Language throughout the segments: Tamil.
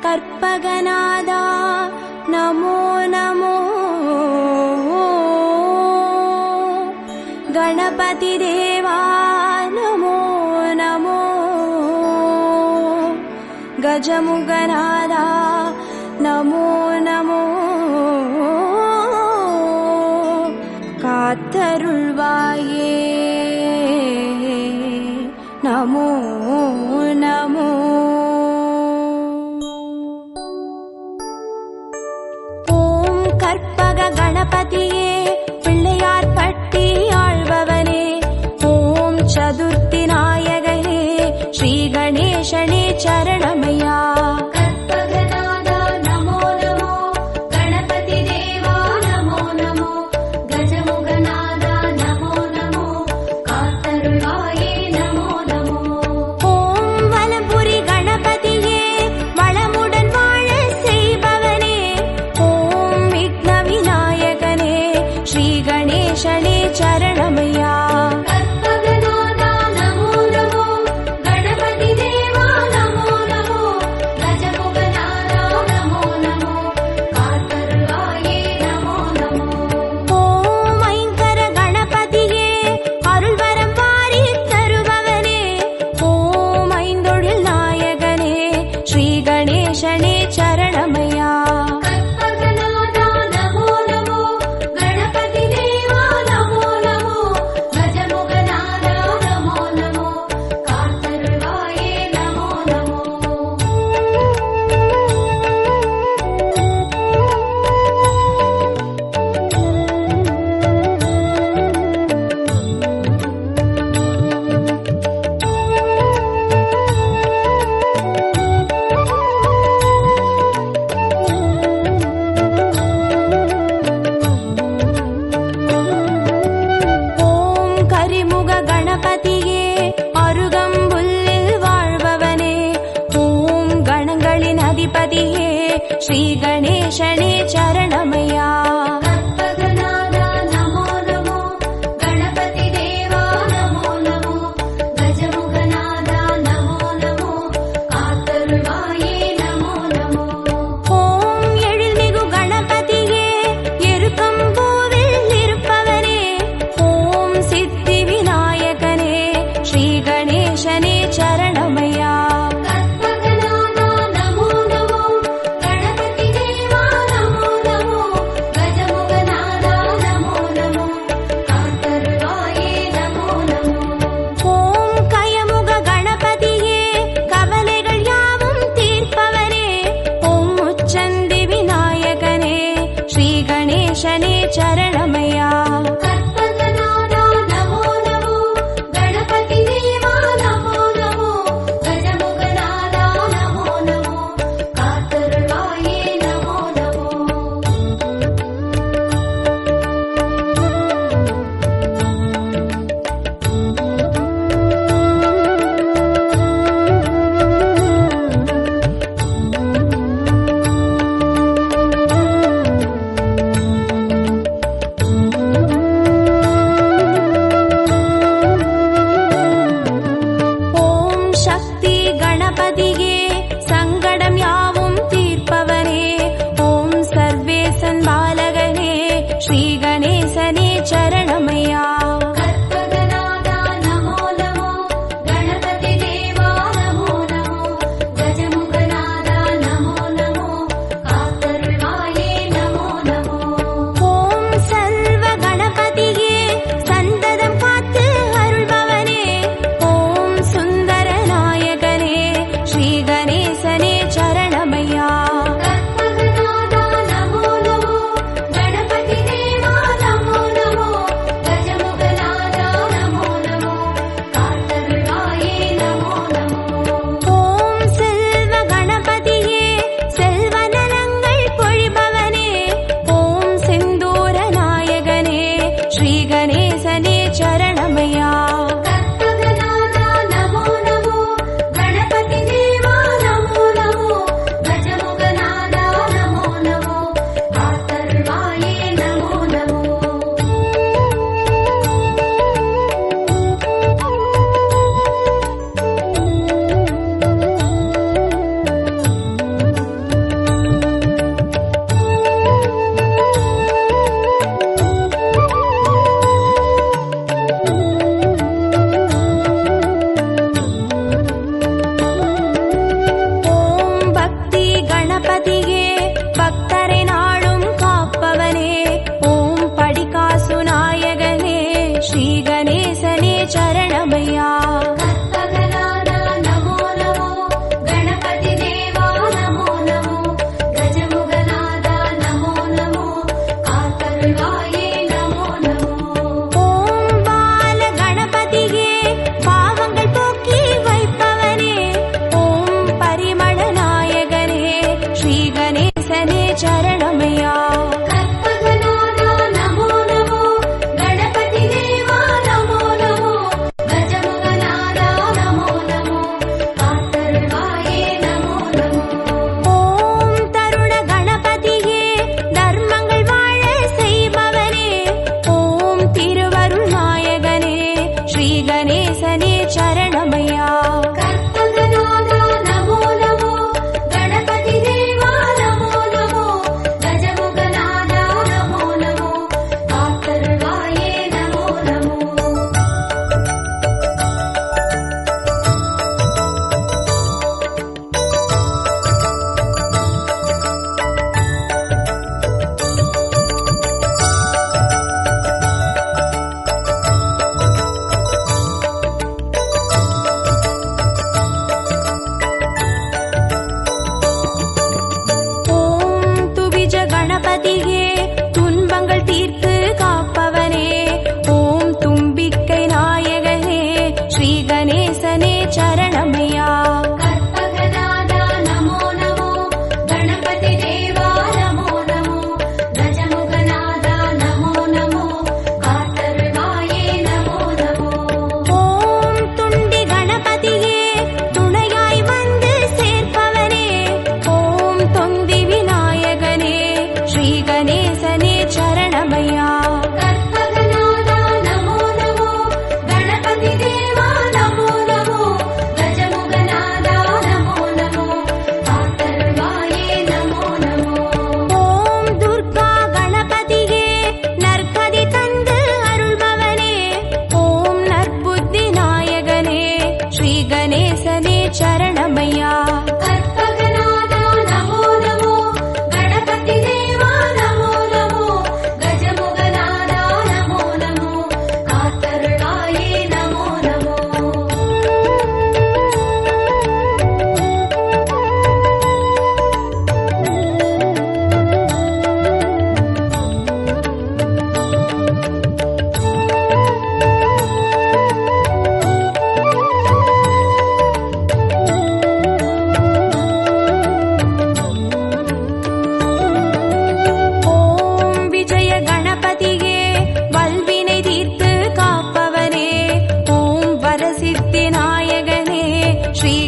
கற்பகநாதா நமோ நமோ. கணபதி தேவா நமோ நமோ. கஜமுகநாதா நமோ நமோ. காத்தருள்வாயே நமோ நமோ. ஓம் கற்பக கணபதியே பிள்ளையார் பட்டி ஆள்பவனே. ஓம் சதுர்த்தி நாயகனே ஸ்ரீ கணேசனே சரணமையா. கணேசனே சரணமையா. கற்பகநாதா நமோ நமோ. கணபதி தேவா நமோ நமோ. கஜமுகநாதா நமோ நமோ. காத்தருள்வாயே நமோ நமோ. ஓம் ஐங்கர கணபதியே அருள்வரம் வாரி தருபவனே. ஓம் ஐந்தொழில் நாயகனே ஸ்ரீ கணேசனே சரணமையா. கணபதியே அருகம்புல்லில் வாழ்பவனே. ஓம் கணங்களின் அதிபதியே ஸ்ரீ கணேசனே சரணமையா. கற்பகநாதா நமோ நமோ. கணபதி தேவா நமோ நமோ. கஜமுகநாதா நமோ நமோ. காத்தருள்வாயே நமோ நமோ. ஓம் எழில்மிகு கணபதியே எருக்கம்பூவில் இருப்பவனே. ஓம் சித்தி விநாயகனே ஸ்ரீ கணேசனே சரணமையா. கற்பகநாதா நமோ நமோ. கணபதி தேவா நமோ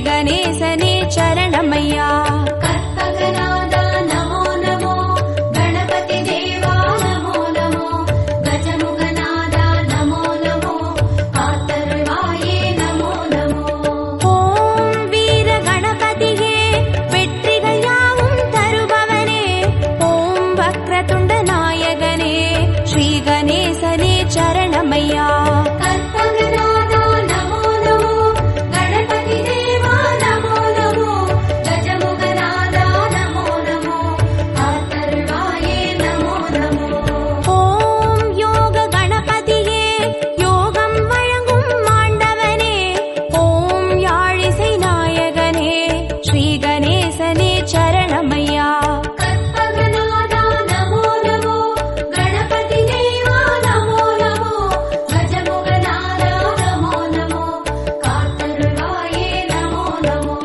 கணேசனே சரணமையா. கற்பகநாதா நமோ நமோ, கணபதி தேவா நமோ நமோ, கஜமுகநாதா நமோ நமோ, காத்தருள்வாயே நமோ நமோ. ஓம் வீர கணபதியே வெற்றிகள் யாவும் தருபவனே, ஓம் வக்ரதுண்ட நாயகனே ஸ்ரீ கணேசனே சரணமையா. கற்பகநாதா நமோ நமோ, கணபதி தேவா நமோ நமோ, கஜமுகநாதா நமோ நமோ, காத்தருள்வாயே நமோ நமோ. ஓம் யோக கணபதியே யோகம் வழங்கும் ஆண்டவனே, ஓம் யாழிசை நாயகனே ஸ்ரீ கணேசனே சரணமையா. கற்பகநாதா நமோ நமோ, கணபதி தேவா நமோ நமோ, கஜமுகநாதா நமோ நமோ, காத்தருள்வாயே நமோ நமோ.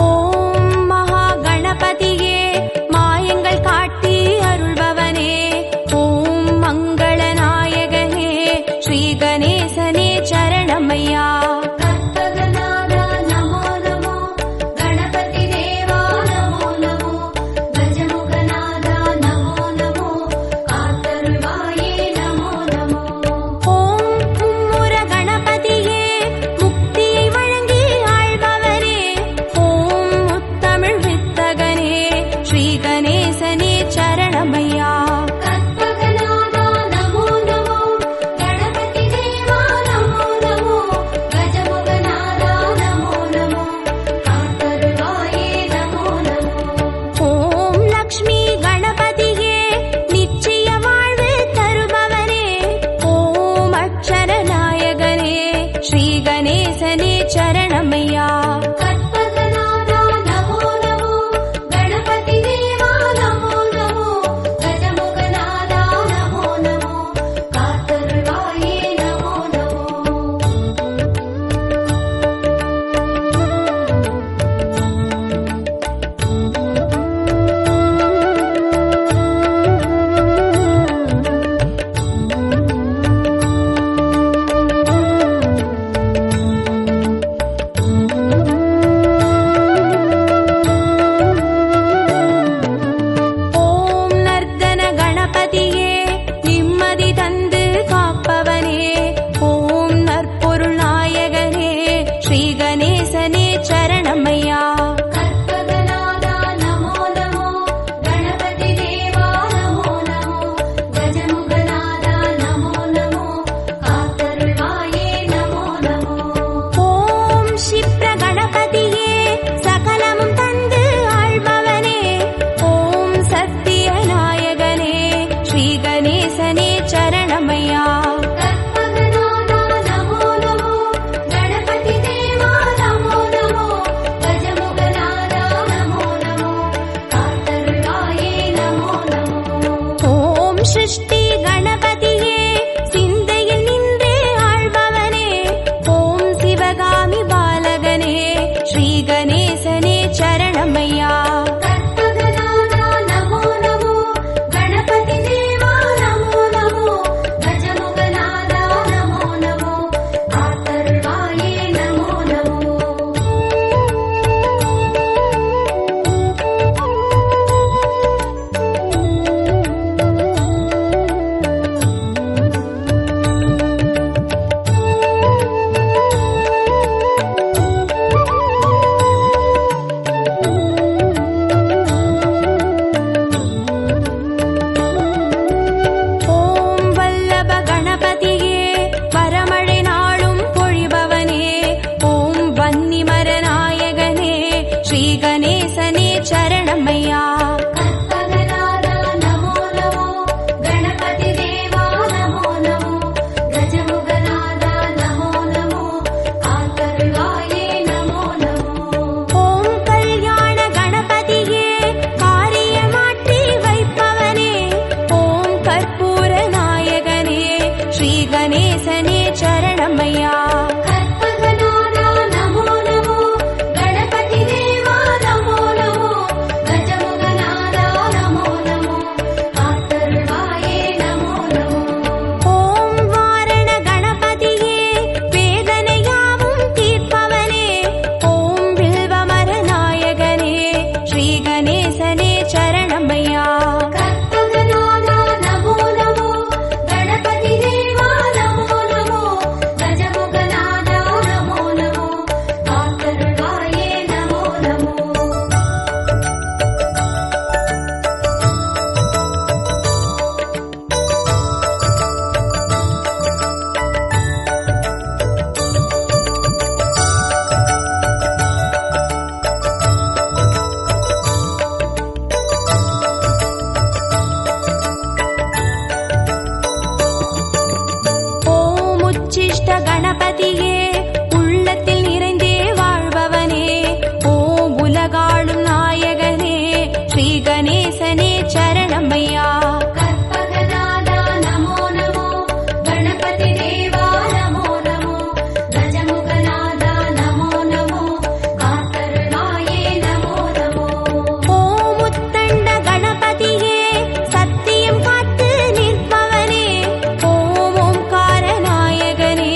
ஓம் மகா கணபதியே மாயங்கள் காட்டி அருள்பவனே, ஓம் மங்கள நாயகனே ஸ்ரீ கணேசனே சரணமையா. கற்பகநாதா நமோ நமோ, கணபதி தேவா நமோ நமோ, கஜமுகநாதா நமோ நமோ, காத்தருள்வாயே நமோ நமோ. ஓம் மும்முர கணபதியே முக்தியை வழங்கி ஆள்பவரே, ஓம் முத்தமிழ் வித்தகனே ஸ்ரீ கணேசனே சரணமையா. கற்பகநாதா நமோ நமோ, கணபதி தேவா நமோ நமோ, கஜமுகநாதா நமோ நமோ, காத்தருள்வாயே நமோ நமோ. ஓம் லக்ஷ்மி கணபதியே நிச்சய வாழ்வு தருபவனே, ஓம் அக்ஷர நாயகனே ஸ்ரீ கணேசனே சரணமையா. கற்பகநாதா நமோ நமோ, கணபதி தேவா நமோ நமோ, கஜமுகநாதா நமோ நமோ, காத்தருள்வாயே நமோ நமோ. ஓம் நர்தன கணபதியே நிம்மதி தந்து காப்பவனே, ஓம் நற்பொருள் நாயகனே ஸ்ரீ கணேசனே சரணமையா. கற்பகநாதா நமோ நமோ, கணபதி தேவா நமோ நமோ, கஜமுகநாதா நமோ நமோ, காத்தருள்வாயே நமோ நமோ. ஓம் க்ஷிப்ர கணபதியே சகலமும் தந்து ஆள்பவனே, ஓம் சத்திய நாயகனே ஸ்ரீ கணேசனே சரணமையா. கற்பகநாதா நமோ நமோ, கணபதி தேவா நமோ நமோ, கஜமுகநாதா நமோ நமோ, காத்தருள்வாயே நமோ நமோ. ஓம் சிருஷ்டி கணபதியே சிந்தையில் நின்றே ஆள்பவனே, ஓம் சிவகாமி பாலகனே ஸ்ரீ கணேசனே சரணமையா. கற்பகநாதா நமோ நமோ, கணபதி தேவா நமோ நமோ, கஜமுகநாதா நமோ நமோ, காத்தருள்வாயே நமோ நமோ. கணேசனே சரணமையா. கற்பகநாதா நமோ நமோ, கணபதி தேவா நமோ நமோ, கஜமுகநாதா நமோ நமோ, காத்தருள்வாயே நமோ நமோ. ஓம் வாரண கணபதியே வேதனையாவும் தீர்ப்பவனே, ஓம் வில்வமர நாயகனே ஸ்ரீ கணேசனே சரணமையா. கற்பகநாதா நமோ நமோ, கணபதி தேவா நமோ நமோ, கஜமுகநாதா நமோ நமோ, காத்தருள்வாயே நமோ நமோ. ஓம் உச்சிஷ்ட கணபதியே உள்ளத்தில் நிறைந்தே வாழ்பவனே, ஓம் உலகாளும் நாயகனே ஸ்ரீ கணேசனே சரணமையா. கற்பகநாதா நமோ நமோ, கணபதி தேவா நமோ நமோ, கஜமுகநாதா நமோ நமோ, காத்தருள்வாயே நமோ நமோ. ஓம் உத்தண்ட கணபதியே சத்தியம் காத்து நிற்பவனே, ஓம் ஓம்கார நாயகனே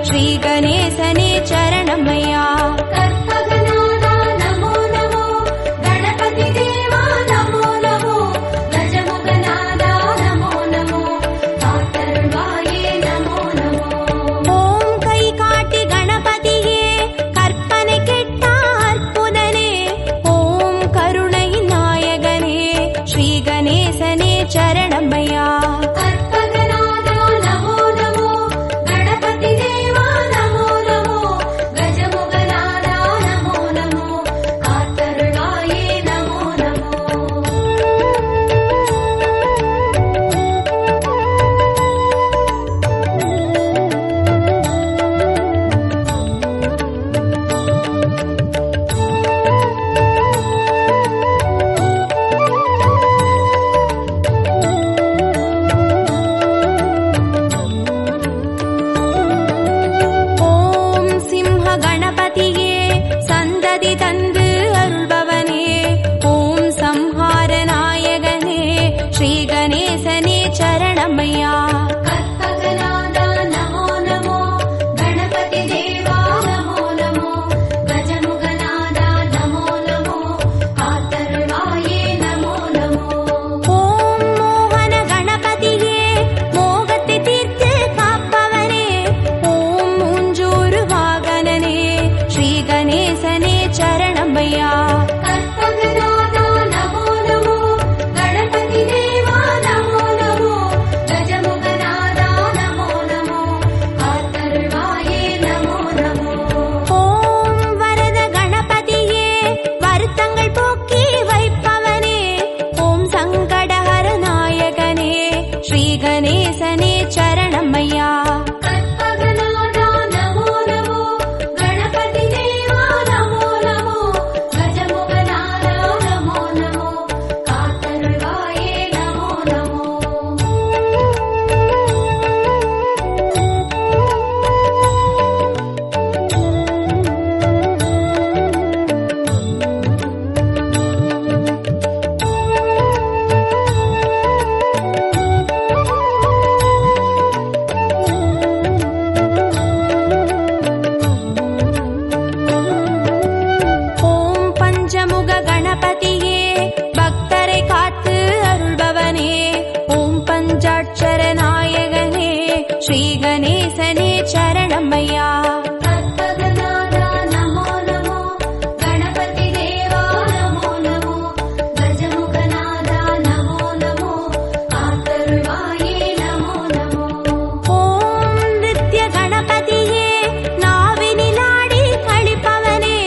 ஸ்ரீ கணேசனே சரணமையா. கற்பகநாதா நமோ நமோ, கணபதி தேவா நமோ நமோ, கஜமுகநாதா நமோ நமோ, காத்தருள்வாயே நமோ நமோ. ஓம் கை காட்டி கணபதியே கற்பனை கெட்டா அற்புதனே, ஓம் கருணை நாயகனே ஸ்ரீ கணேசனே சரணமையா. கற்பகநாதா நமோ நமோ, கணபதி தேவா நமோ நமோ, கஜமுகநாதா நமோ நமோ, காத்தருள்வாயே நமோ நமோ. ஓம் சிம்ஹ கணபதியே சந்ததி தந்து அருள்பவனே, ஓம் சம்ஹார நாயகனே ஸ்ரீ கணேசனே சரணமையா. கற்பகநாதா நமோ நமோ, கணபதி தேவா நமோ நமோ, கஜமுகநாதா நமோ நமோ, காத்தருள்வாயே நமோ நமோ. ஓம் மோகன கணபதியே மோகத்தை தீர்த்து காப்பவனே, ஓம் மூஞ்சூறு வாகனனே ஸ்ரீ கணேசனே சரணமையா. கற்பகநாதா நமோ நமோ, கணபதி தேவா நமோ நமோ, கஜமுகநாதா நமோ நமோ, காத்தருள்வாயே நமோ நமோ. ஓம் வரத கணபதியே வருத்தங்கள் போக்கி வைப்பவனே, ஓம் சங்கடஹர நாயகனே ஸ்ரீ கணேசனே சரணமையா. கற்பகநாதா நமோ நமோ, கணபதி தேவா நமோ நமோ, கஜமுகநாதா நமோ நமோ, காத்தருள்வாயே நமோ நமோ. ஓம் பஞ்சமுக கணபதியே பக்தரை காத்து அருள்பவனே, ஓம் பஞ்சாட்சர நாயகனே ஸ்ரீ கணேசனே சரணமையா. கற்பகநாதா நமோ நமோ, கணபதி தேவா நமோ நமோ, கஜமுகநாதா நமோ நமோ, காத்தருள்வாயே நமோ நமோ. ஓம் நித்ய கணபதியே நாவினிலாடி கழிப்பவனே,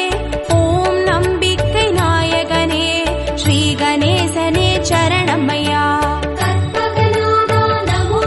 ஓம் நம்பிக்கை நாயகனே ஸ்ரீ கணேசனே சரணமையா. கற்பகநாதா நமோ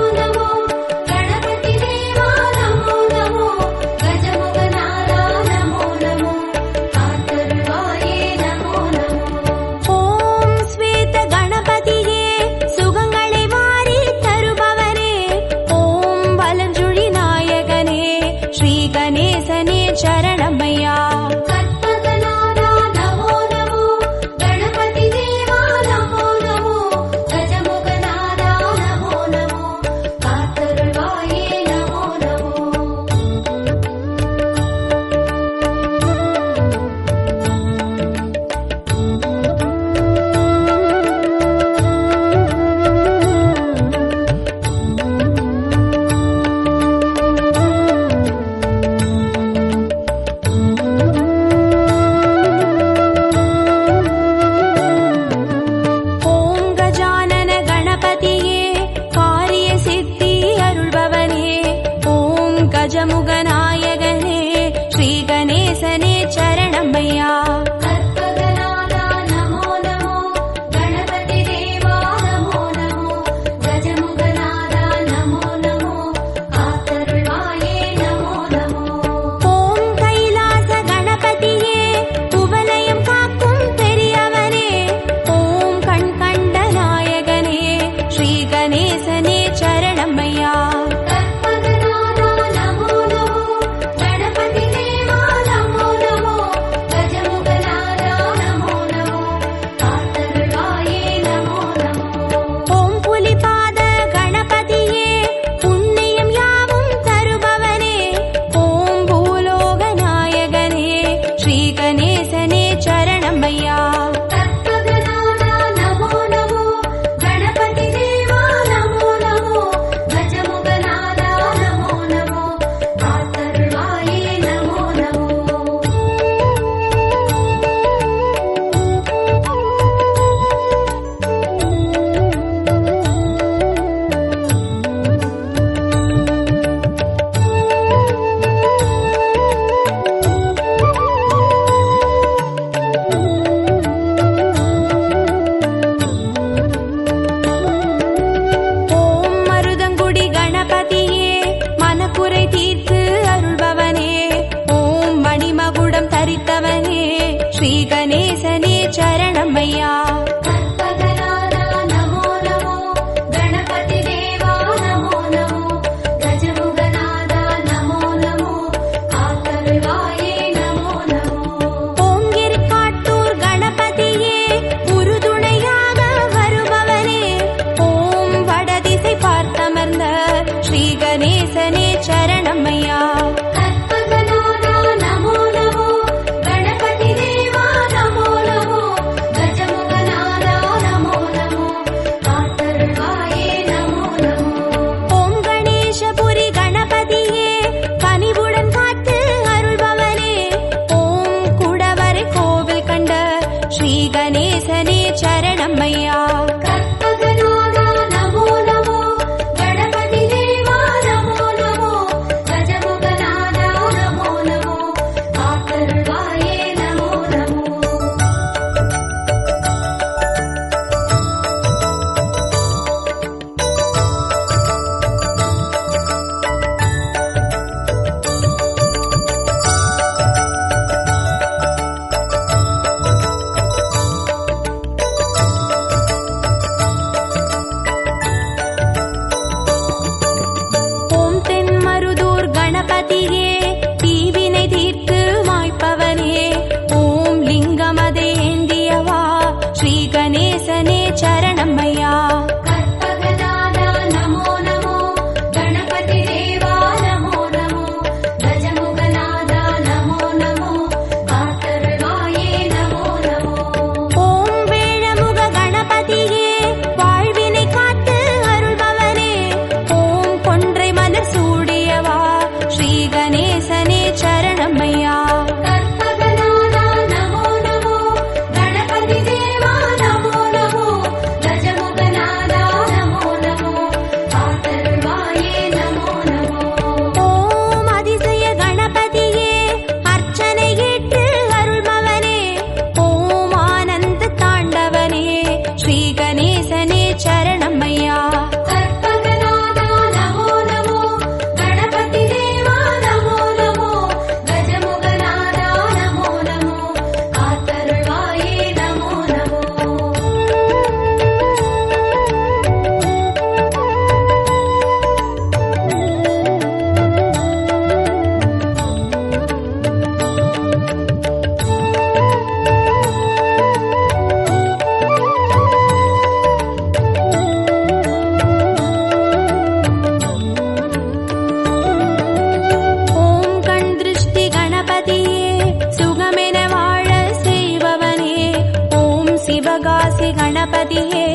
கணபதியே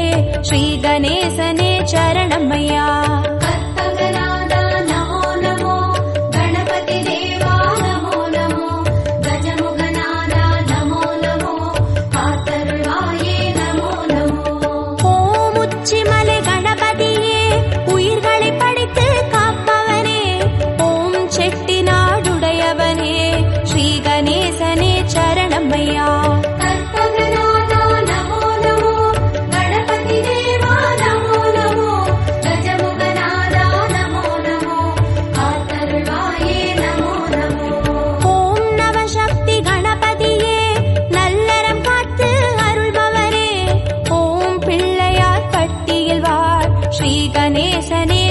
ஸ்ரீ கணேசனே சரணமையா. கற்பகநாதா நமோ நமோ கணபதி தேவா நமோ நமோ கஜமுகநாதா நமோ நமோ காத்தருள்வாயே நமோ நமோ. ஓம் உச்சிமலை கணபதியே உயிர்களை படைத்து காப்பவனே ஓம் செட்டிநாடுடையவனே ஸ்ரீ கணேசனே சரணமையா. கற்பகநாதா நமோ நமோ கணபதி தேவா நமோ நமோ கஜமுகநாதா நமோ நமோ காத்தருள்வாயே நமோ நமோ. ஓம் நவசக்தி கணபதியே நல்லறம் காத்து அருள்பவரே ஓம் பிள்ளையார் பட்டியில் வாழ் ஸ்ரீ கணேசனே